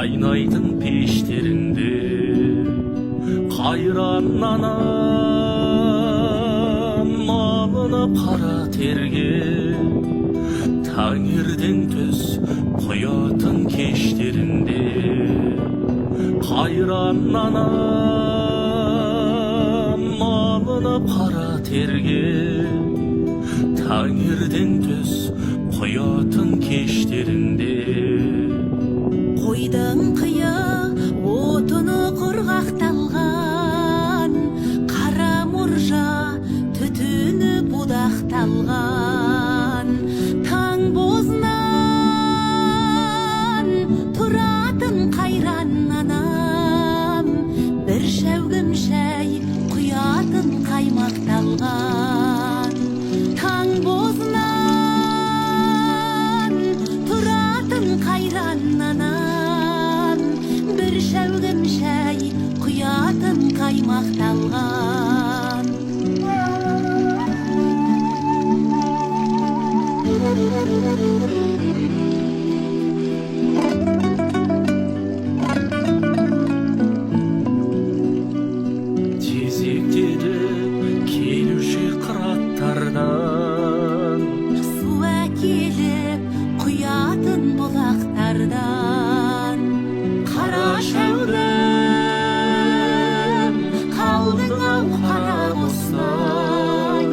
Кайнайтын пештерінде қайран анам малынып қара терге, таңертең түс құятын кештерінде қайран анам малынып қара терге, таңертең түс құятын кештерінде. Қойдың қия отыны құрғақталған, қара мұржа түтіні будақталған, таң бозынан тұратын қайран анам, бір шәугім шәй құятын қаймақталған. Таң бозынан тұратын қайран анам, бір шәугім шәй құятын қаймақталған. Тезектері келуші қыраттардан, Су әкеліп құятын бұлақтардан. қара шәугім Қалдың ау қара боздай,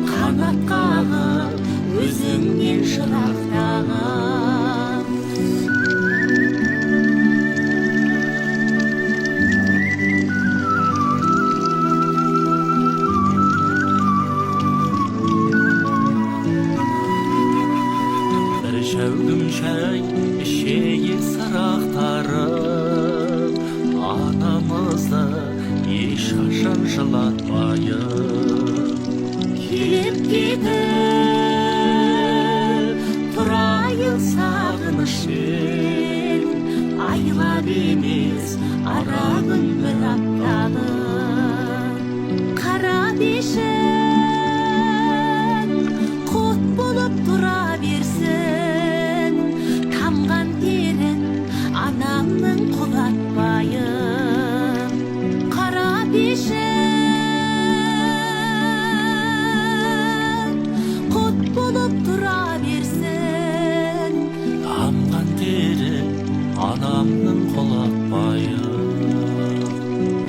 қанат қағып өзіңнен шырақтаған. бір шәугім шәй ішейік сарақтарып, анамызды ешқашан жылатпайық. Келіп кетіп тұрайық сағынышпен, айлап емес ара күн бір апталық. Қара бешің құт болып тұра берсін, тамған терін анамның құлатпайын. Қара бешің құт болып тұра берсін, Тамған тері анамның құлатпайы.